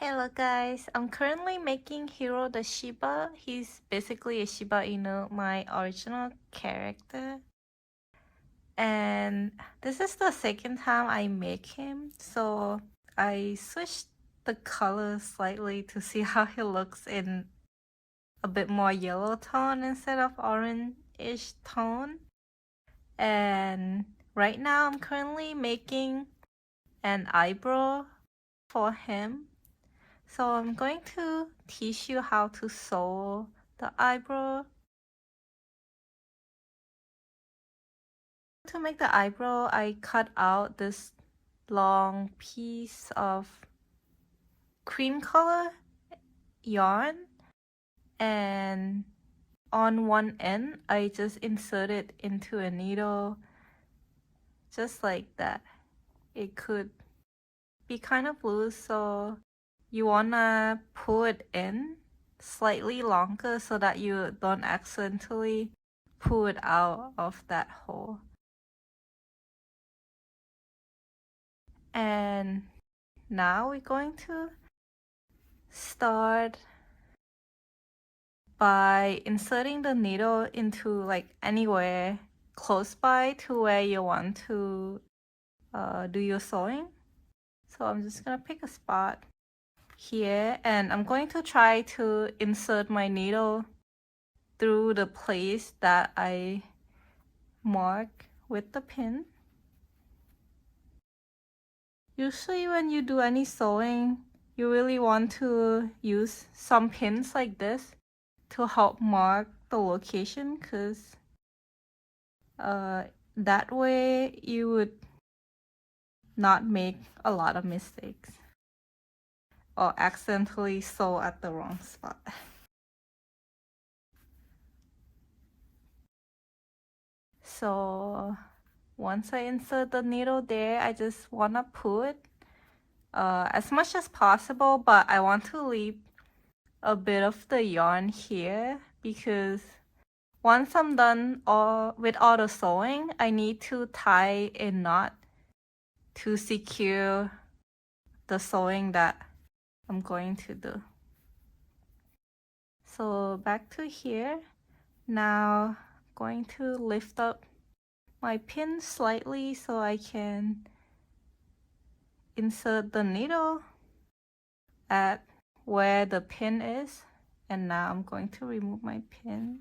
Hello guys, I'm currently making Hiro the Shiba. He's basically a Shiba Inu, my original character. And this is the second time I make him, so I switched the color slightly to see how he looks in a bit more yellow tone instead of orange-ish tone. And right now I'm currently making an eyebrow for him. So I'm going to teach you how to sew the eyebrow. To make the eyebrow, I cut out this long piece of cream color yarn, and on one end, I just insert it into a needle, just like that. It could be kind of loose, so you wanna pull it in slightly longer so that you don't accidentally pull it out of that hole. And now we're going to start by inserting the needle into like anywhere close by to where you want to do your sewing. So I'm just gonna pick a spot here, and I'm going to try to insert my needle through the place that I mark with the pin. Usually when you do any sewing, you really want to use some pins like this to help mark the location, because that way you would not make a lot of mistakes or accidentally sew at the wrong spot. So once I insert the needle there, I just want to pull it as much as possible, but I want to leave a bit of the yarn here because once I'm done with all the sewing, I need to tie a knot to secure the sewing that I'm going to do. So back to here. Now I'm going to lift up my pin slightly so I can insert the needle at where the pin is. And now I'm going to remove my pin.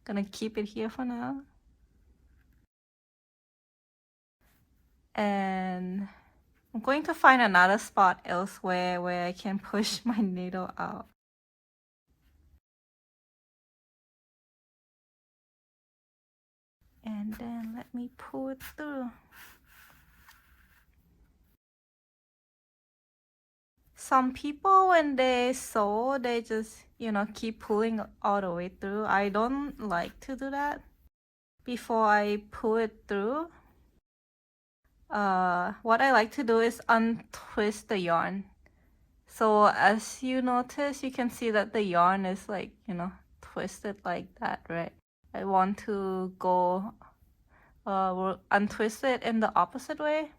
Gonna keep it here for now. And I'm going to find another spot elsewhere where I can push my needle out. And then let me pull it through. Some people, when they sew, they just, keep pulling all the way through. I don't like to do that. Before I pull it through, what I like to do is untwist the yarn. So as you notice, you can see that the yarn is like, twisted like that, right? I want to go untwist it in the opposite way.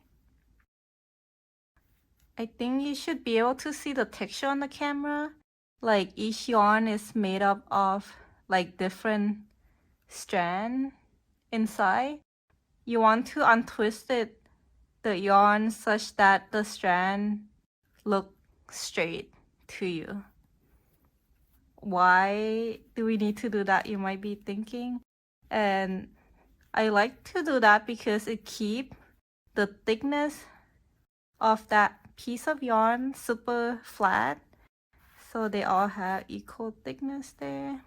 I think you should be able to see the texture on the camera. Like each yarn is made up of like different strand inside. You want to untwist the yarn such that the strand look straight to you. Why do we need to do that, you might be thinking? And I like to do that because it keeps the thickness of that piece of yarn super flat, so they all have equal thickness there.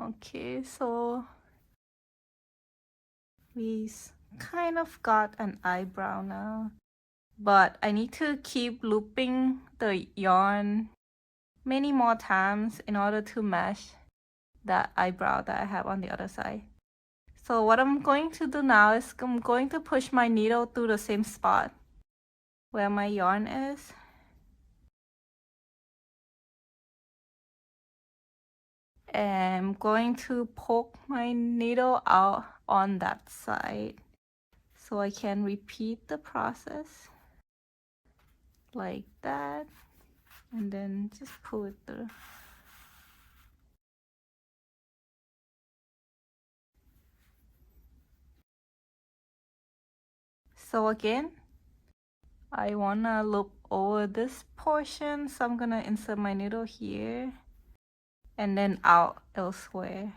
Okay, so we kind of got an eyebrow now, but I need to keep looping the yarn many more times in order to match that eyebrow that I have on the other side. So what I'm going to do now is I'm going to push my needle through the same spot where my yarn is. And I'm going to poke my needle out on that side. so I can repeat the process like that, and then just pull it through. So again, I wanna loop over this portion, so I'm gonna insert my needle here and then out elsewhere.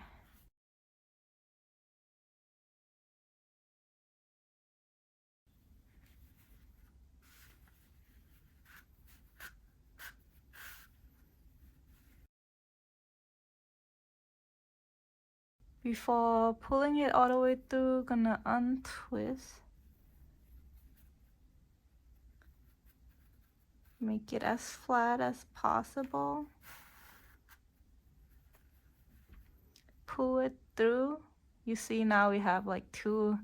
Before pulling it all the way through, gonna untwist. Make it as flat as possible. Pull it through. You see now we have like 2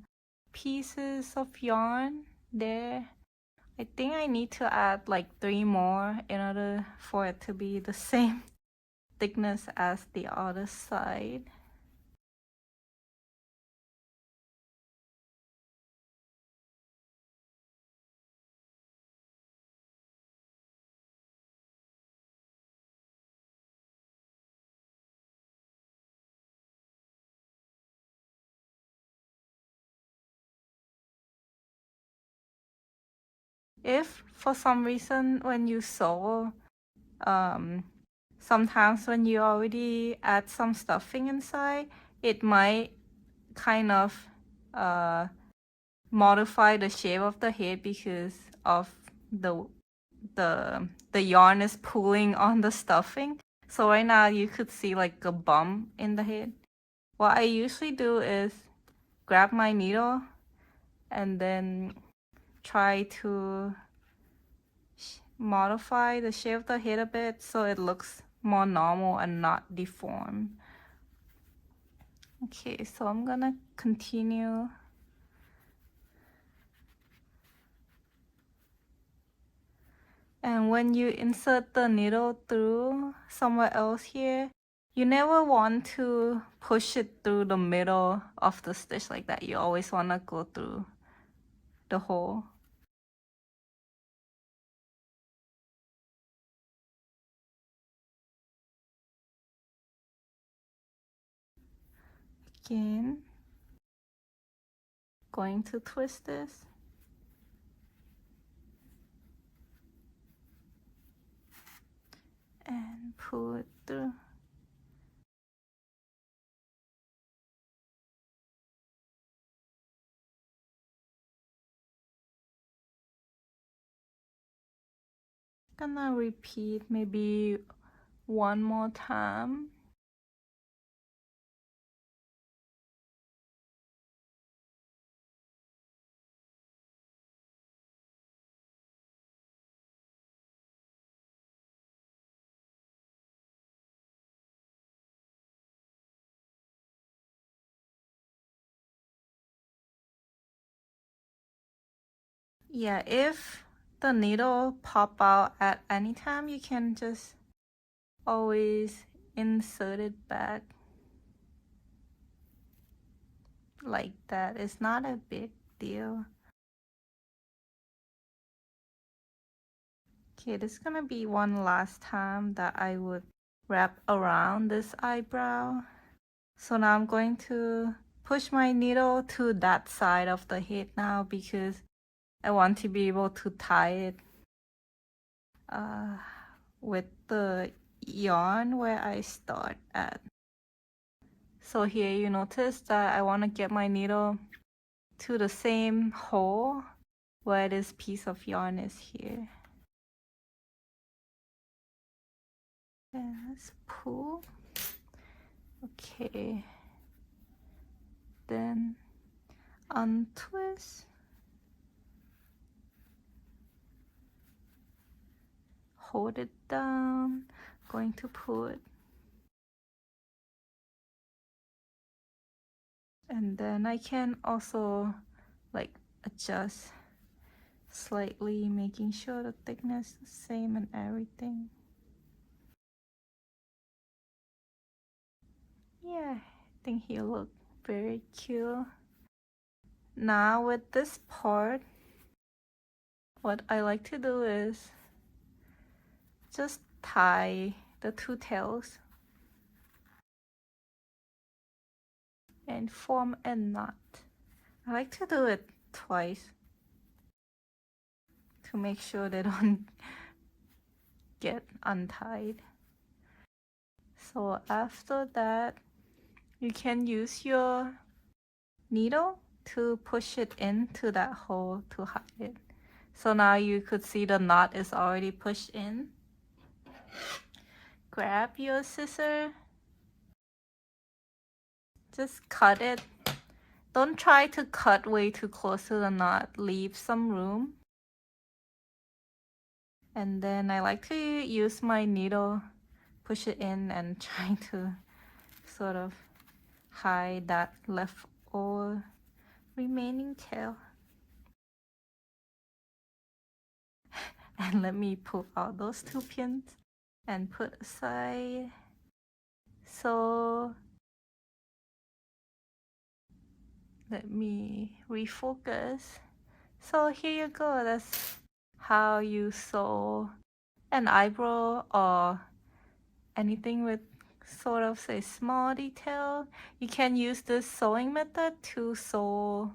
pieces of yarn there. I think I need to add like 3 more in order for it to be the same thickness as the other side. If for some reason when you sew, sometimes when you already add some stuffing inside, it might kind of modify the shape of the head because of the yarn is pulling on the stuffing. So right now you could see like a bump in the head. What I usually do is grab my needle and then try to modify the shape of the head a bit so it looks more normal and not deformed. Okay, so I'm gonna continue. And when you insert the needle through somewhere else here, you never want to push it through the middle of the stitch like that. You always want to go through the hole. Again, going to twist this. And pull it through. Gonna repeat maybe 1 more time. Yeah, if the needle pop out at any time, you can just always insert it back like that. It's not a big deal. Okay, this is gonna be one last time that I would wrap around this eyebrow. So now I'm going to push my needle to that side of the head now because I want to be able to tie it with the yarn where I start at. So here you notice that I want to get my needle to the same hole where this piece of yarn is here. And let's pull. Okay. Then untwist. Hold it down. Going to pull it. And then I can also like adjust slightly, making sure the thickness is the same and everything. Yeah, I think he looked very cute. Now with this part, what I like to do is just tie the two tails and form a knot. I like to do it twice to make sure they don't get untied. So after that, you can use your needle to push it into that hole to hide it. So now you could see the knot is already pushed in. Grab your scissor, just cut it. Don't try to cut way too close to the knot, leave some room. And then I like to use my needle, push it in and try to sort of hide that left or remaining tail. And let me pull out those two pins and put aside. So let me refocus. So here you go. That's how you sew an eyebrow or anything with sort of a small detail. You can use this sewing method to sew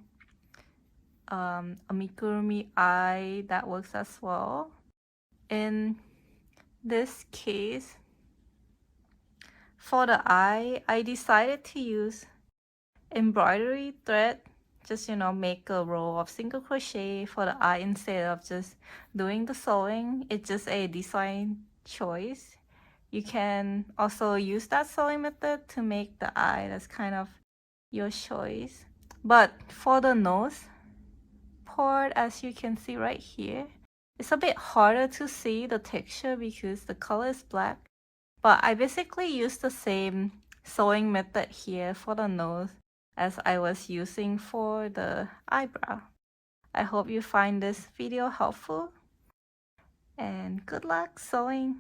amigurumi eye. That works as well. In this case, for the eye, I decided to use embroidery thread. Just, make a row of single crochet for the eye instead of just doing the sewing. It's just a design choice. You can also use that sewing method to make the eye. That's kind of your choice. But for the nose part, as you can see right here, it's a bit harder to see the texture because the color is black. But I basically used the same sewing method here for the nose as I was using for the eyebrow. I hope you find this video helpful and good luck sewing.